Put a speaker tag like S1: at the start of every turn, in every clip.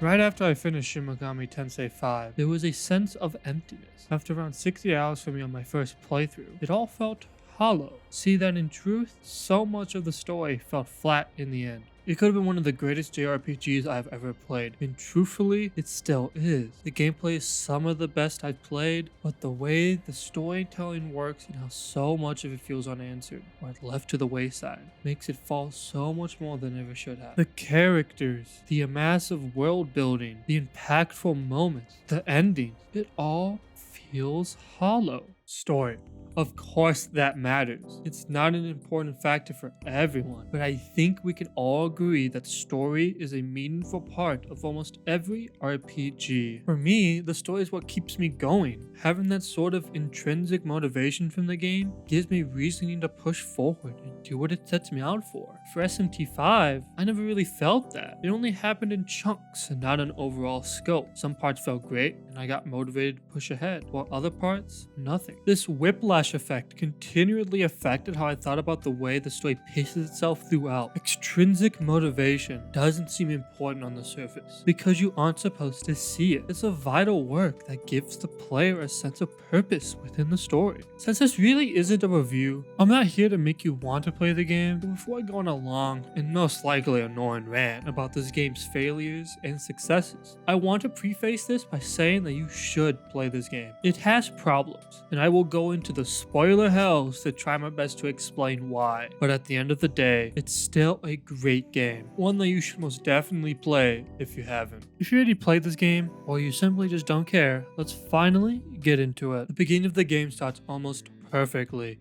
S1: Right after I finished Shin Megami Tensei 5, there was a sense of emptiness. After around 60 hours for me on my first playthrough, it all felt hollow. See that in truth, so much of the story felt flat in the end. It could have been one of the greatest JRPGs I've ever played, and truthfully, it still is. The gameplay is some of the best I've played, but the way the storytelling works and how so much of it feels unanswered, or left to the wayside, makes it fall so much more than it ever should have. The characters, the massive world building, the impactful moments, the endings, it all feels hollow. Story. Of course that matters. It's not an important factor for everyone, but I think we can all agree that story is a meaningful part of almost every RPG. For me, the story is what keeps me going. Having that sort of intrinsic motivation from the game gives me reasoning to push forward and do what it sets me out for. For SMT5, I never really felt that. It only happened in chunks and not an overall scope. Some parts felt great and I got motivated to push ahead, while other parts, nothing. This whiplash effect continually affected how I thought about the way the story paces itself throughout. Extrinsic motivation doesn't seem important on the surface because you aren't supposed to see it. It's a vital work that gives the player a sense of purpose within the story. Since this really isn't a review, I'm not here to make you want to play the game, but before I go on a long and most likely annoying rant about this game's failures and successes, I want to preface this by saying that you should play this game. It has problems, and I will go into the spoiler hells to try my best to explain why, but at the end of the day, it's still a great game, one that you should most definitely play if you haven't. If you already played this game, or you simply just don't care, let's finally get into it. The beginning of the game starts almost perfectly.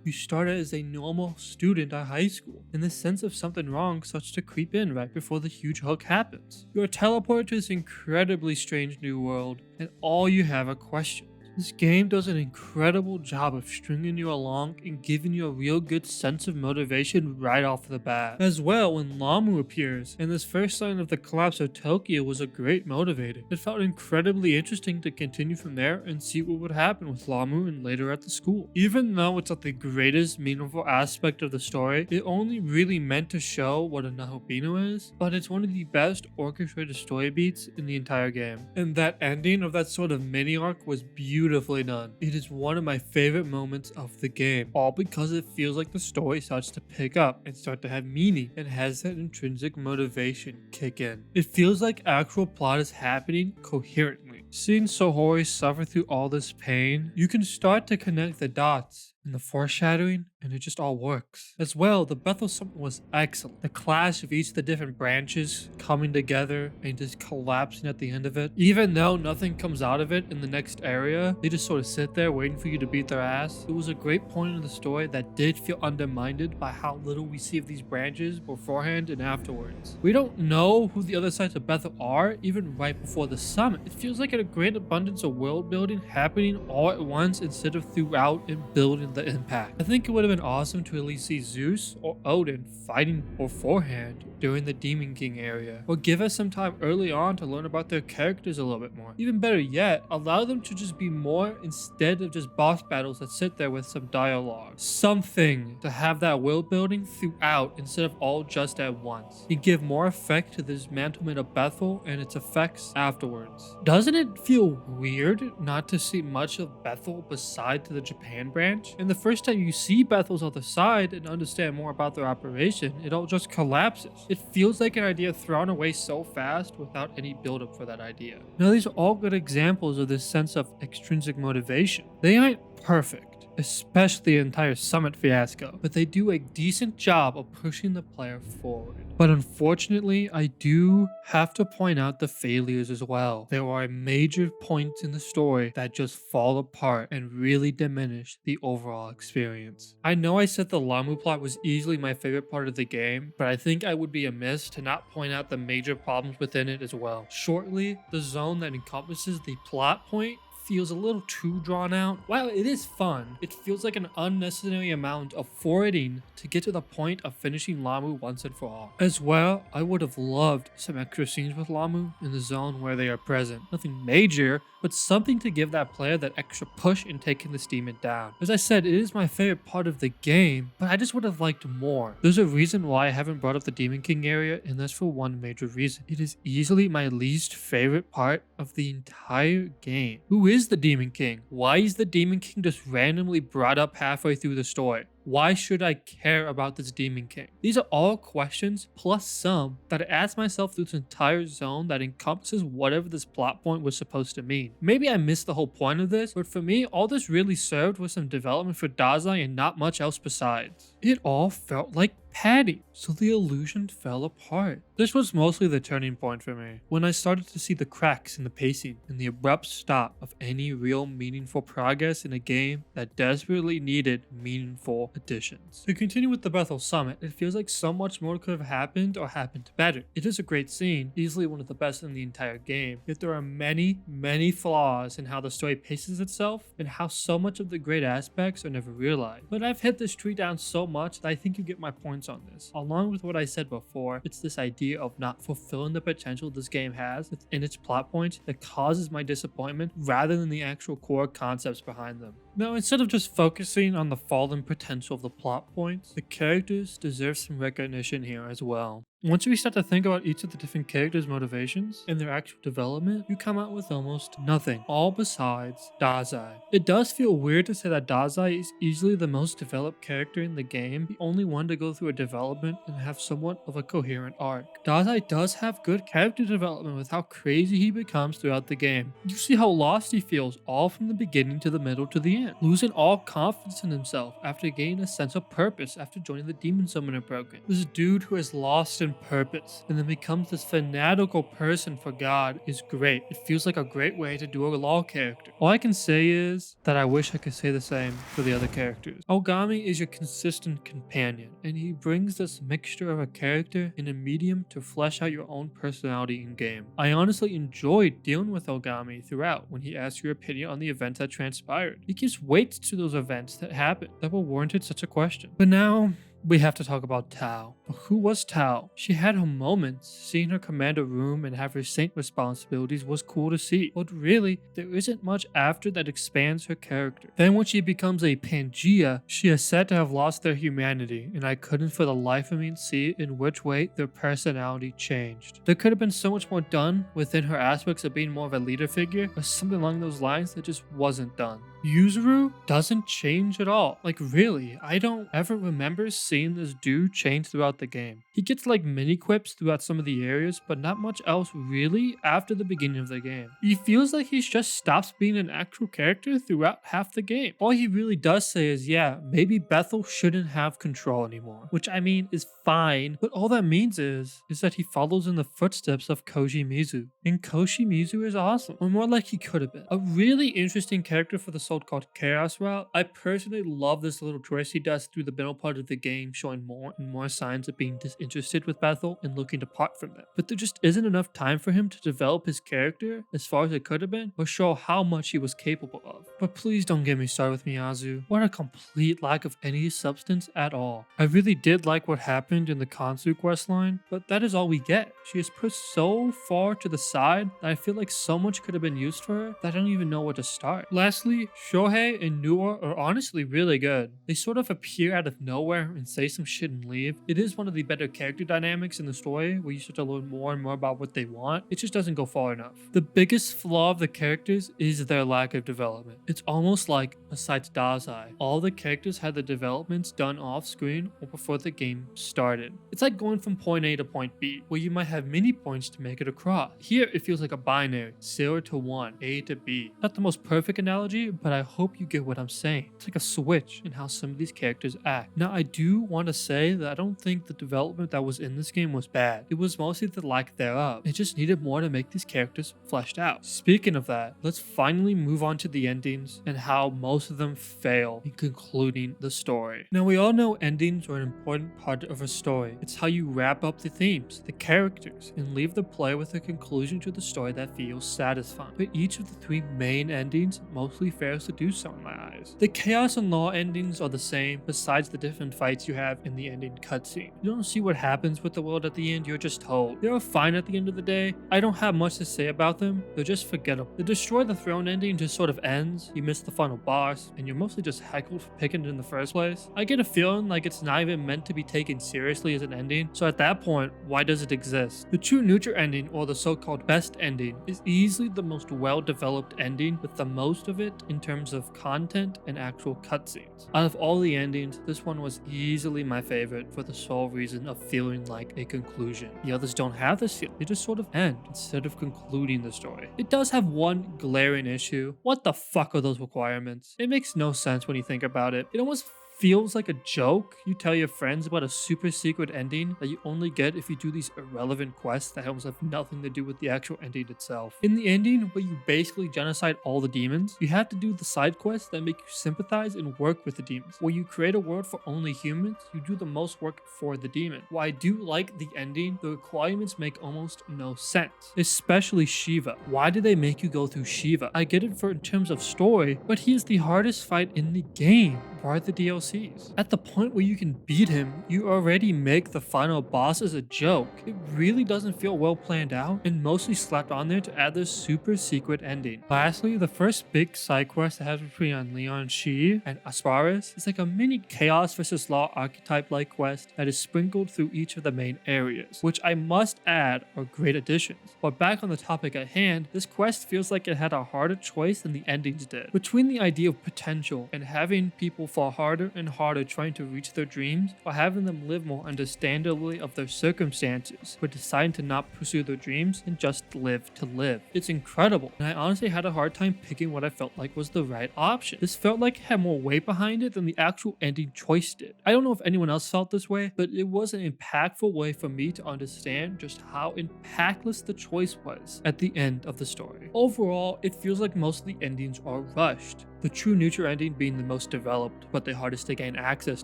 S1: You start as a normal student at high school, and the sense of something wrong starts to creep in right before the huge hook happens. You are teleported to this incredibly strange new world, and all you have are questions. This game does an incredible job of stringing you along and giving you a real good sense of motivation right off the bat. As well, when Lamu appears, and this first sign of the collapse of Tokyo was a great motivator. It felt incredibly interesting to continue from there and see what would happen with Lamu and later at the school. Even though it's not the greatest meaningful aspect of the story, it only really meant to show what a Nahobino is, but it's one of the best orchestrated story beats in the entire game. And that ending of that sort of mini arc was beautifully done. It is one of my favorite moments of the game, all because it feels like the story starts to pick up and start to have meaning and has that intrinsic motivation kick in. It feels like actual plot is happening coherently. Seeing Sohori suffer through all this pain, you can start to connect the dots and the foreshadowing, and it just all works. As well, the Bethel Summit was excellent. The clash of each of the different branches coming together and just collapsing at the end of it. Even though nothing comes out of it in the next area, they just sort of sit there waiting for you to beat their ass. It was a great point in the story that did feel undermined by how little we see of these branches beforehand and afterwards. We don't know who the other sides of Bethel are, even right before the summit. It feels like a great abundance of world building happening all at once instead of throughout and building the impact. I think it would have been awesome to at least see Zeus or Odin fighting beforehand during the Demon King area, or give us some time early on to learn about their characters a little bit more. Even better yet, allow them to just be more instead of just boss battles that sit there with some dialogue. Something to have that world building throughout instead of all just at once. You give more effect to the dismantlement of Bethel and its effects afterwards. Doesn't it feel weird not to see much of Bethel beside to the Japan branch? And the first time you see Bethel's other side and understand more about their operation, it all just collapses. It feels like an idea thrown away so fast without any build-up for that idea. Now these are all good examples of this sense of extrinsic motivation. They aren't perfect, especially the entire summit fiasco, but they do a decent job of pushing the player forward. But unfortunately, I do have to point out the failures as well. There are major points in the story that just fall apart and really diminish the overall experience. I know I said the Lamu plot was easily my favorite part of the game, but I think I would be amiss to not point out the major problems within it as well. Shortly, the zone that encompasses the plot point feels a little too drawn out. While it is fun, it feels like an unnecessary amount of forwarding to get to the point of finishing Lamu once and for all. As well, I would have loved some extra scenes with Lamu in the zone where they are present. Nothing major, but something to give that player that extra push in taking this demon down. As I said, it is my favorite part of the game, but I just would have liked more. There's a reason why I haven't brought up the Demon King area, and that's for one major reason. It is easily my least favorite part of the entire game. Who is the Demon King? Why is the Demon King just randomly brought up halfway through the story? Why should I care about this Demon King? These are all questions, plus some, that I asked myself through this entire zone that encompasses whatever this plot point was supposed to mean. Maybe I missed the whole point of this, but for me, all this really served was some development for Dazai and not much else besides. It all felt like padding, so the illusion fell apart. This was mostly the turning point for me, when I started to see the cracks in the pacing and the abrupt stop of any real meaningful progress in a game that desperately needed meaningful additions. To continue with the Bethel Summit, it feels like so much more could have happened or happened better. It is a great scene, easily one of the best in the entire game, yet there are many flaws in how the story paces itself and how so much of the great aspects are never realized. But I've hit this tree down so much that I think you get my point on this. Along with what I said before, it's this idea of not fulfilling the potential this game has within its plot points that causes my disappointment rather than the actual core concepts behind them. Now, instead of just focusing on the fallen potential of the plot points, the characters deserve some recognition here as well. Once we start to think about each of the different characters' motivations and their actual development, you come out with almost nothing, all besides Dazai. It does feel weird to say that Dazai is easily the most developed character in the game, the only one to go through a development and have somewhat of a coherent arc. Dazai does have good character development with how crazy he becomes throughout the game. You see how lost he feels all from the beginning to the middle to the end, losing all confidence in himself after gaining a sense of purpose after joining the Demon Summoner program. This dude who is lost in purpose and then becomes this fanatical person for God is great. It feels like a great way to do a law character. All I can say is that I wish I could say the same for the other characters. Ogami is your consistent companion, and he brings this mixture of a character and a medium to flesh out your own personality in game. I honestly enjoyed dealing with Ogami throughout when he asks your opinion on the events that transpired. He gives weight to those events that happened that were warranted such a question. But now, we have to talk about Tao. But who was Tao? She had her moments. Seeing her command a room and have her saint responsibilities was cool to see. But really, there isn't much after that expands her character. Then when she becomes a Pangea, she is said to have lost their humanity, and I couldn't for the life of me see in which way their personality changed. There could have been so much more done within her aspects of being more of a leader figure, or something along those lines that just wasn't done. Yuzuru doesn't change at all. Like really, I don't ever remember seeing this dude change throughout the game. He gets like mini quips throughout some of the areas, but not much else really after the beginning of the game. He feels like he just stops being an actual character throughout half the game. All he really does say is, yeah, maybe Bethel shouldn't have control anymore, which I mean is fine, but all that means is that he follows in the footsteps of Koji Mizu. And Koji Mizu is awesome, or more like he could have been. A really interesting character for the so-called Chaos route. I personally love this little twist he does through the middle part of the game, showing more and more signs of being disinterested with Bethel and looking to part from them. But there just isn't enough time for him to develop his character as far as it could have been, or show how much he was capable of. But please don't get me started with Miyazu. What a complete lack of any substance at all. I really did like what happened in the Kansu questline, but that is all we get. She is pushed so far to the side that I feel like so much could have been used for her that I don't even know where to start. Lastly, Shohei and Noor are honestly really good. They sort of appear out of nowhere and say some shit and leave. It is one of the better character dynamics in the story where you start to learn more and more about what they want. It just doesn't go far enough. The biggest flaw of the characters is their lack of development. It's almost like, besides Dazai, all the characters had the developments done off screen or before the game started. It's like going from point A to point B, where you might have many points to make it across. Here, it feels like a binary, 0 to 1, A to B. Not the most perfect analogy, but but I hope you get what I'm saying. It's like a switch in how some of these characters act. Now, I do want to say that I don't think the development that was in this game was bad. It was mostly the lack thereof. It just needed more to make these characters fleshed out. Speaking of that, let's finally move on to the endings and how most of them fail in concluding the story. Now, we all know endings are an important part of a story. It's how you wrap up the themes, the characters, and leave the player with a conclusion to the story that feels satisfying. But each of the three main endings mostly fails to do so in my eyes. The Chaos and Law endings are the same, besides the different fights you have in the ending cutscene. You don't see what happens with the world at the end, you're just told. They are fine at the end of the day. I don't have much to say about them, they're just forgettable. The Destroy the Throne ending just sort of ends, you miss the final boss, and you're mostly just heckled for picking it in the first place. I get a feeling like it's not even meant to be taken seriously as an ending, so at that point, why does it exist? The true neutral ending, or the so-called best ending, is easily the most well-developed ending with the most of it in terms of content and actual cutscenes. Out of all the endings, this one was easily my favorite for the sole reason of feeling like a conclusion. The others don't have this feel, they just sort of end instead of concluding the story. It does have one glaring issue. What the fuck are those requirements? It makes no sense when you think about it. It almost feels like a joke. You tell your friends about a super secret ending that you only get if you do these irrelevant quests that almost have nothing to do with the actual ending itself. In the ending, where you basically genocide all the demons, you have to do the side quests that make you sympathize and work with the demons. Where you create a world for only humans, you do the most work for the demon. While I do like the ending, the requirements make almost no sense. Especially Shiva. Why did they make you go through Shiva? I get it for in terms of story, but he is the hardest fight in the game. Bar the DLCs. At the point where you can beat him, you already make the final boss as a joke. It really doesn't feel well planned out and mostly slapped on there to add this super secret ending. Lastly, the first big side quest that has between Leon Shi and Asparis is like a mini Chaos vs Law archetype-like quest that is sprinkled through each of the main areas, which I must add are great additions. But back on the topic at hand, this quest feels like it had a harder choice than the endings did. Between the idea of potential and having people fall harder and harder trying to reach their dreams, or having them live more understandably of their circumstances, but deciding to not pursue their dreams and just live to live. It's incredible, and I honestly had a hard time picking what I felt like was the right option. This felt like it had more weight behind it than the actual ending choice did. I don't know if anyone else felt this way, but it was an impactful way for me to understand just how impactless the choice was at the end of the story. Overall, it feels like most of the endings are rushed. The true neutral ending being the most developed, but the hardest to gain access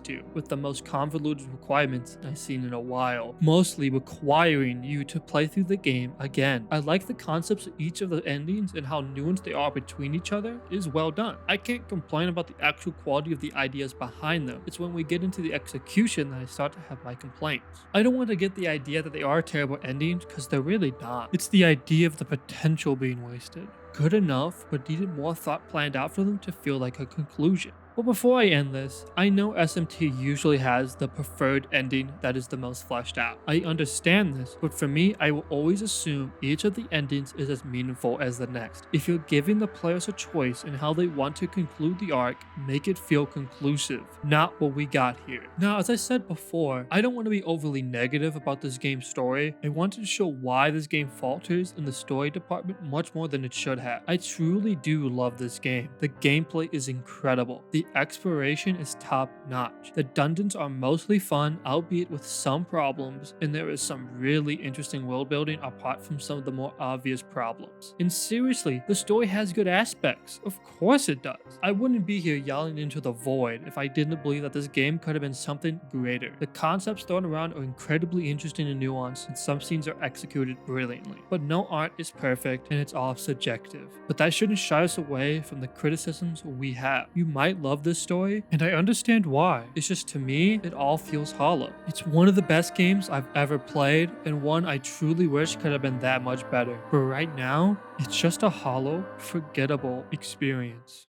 S1: to, with the most convoluted requirements I've seen in a while, mostly requiring you to play through the game again. I like the concepts of each of the endings and how nuanced they are between each other is well done. I can't complain about the actual quality of the ideas behind them. It's when we get into the execution that I start to have my complaints. I don't want to get the idea that they are terrible endings, because they're really not. It's the idea of the potential being wasted. Good enough, but needed more thought planned out for them to feel like a conclusion. But before I end this, I know SMT usually has the preferred ending that is the most fleshed out. I understand this, but for me, I will always assume each of the endings is as meaningful as the next. If you're giving the players a choice in how they want to conclude the arc, make it feel conclusive, not what we got here. Now, as I said before, I don't want to be overly negative about this game's story. I wanted to show why this game falters in the story department much more than it should have. I truly do love this game. The gameplay is incredible. The exploration is top notch. The dungeons are mostly fun, albeit with some problems, and there is some really interesting world building apart from some of the more obvious problems. And seriously, the story has good aspects. Of course it does. I wouldn't be here yelling into the void if I didn't believe that this game could have been something greater. The concepts thrown around are incredibly interesting and nuanced, and some scenes are executed brilliantly. But no art is perfect, and it's all subjective. But that shouldn't shy us away from the criticisms we have. You might love this story, and I understand why. It's just, to me, it all feels hollow. It's one of the best games I've ever played, and one I truly wish could have been that much better. But right now, it's just a hollow, forgettable experience.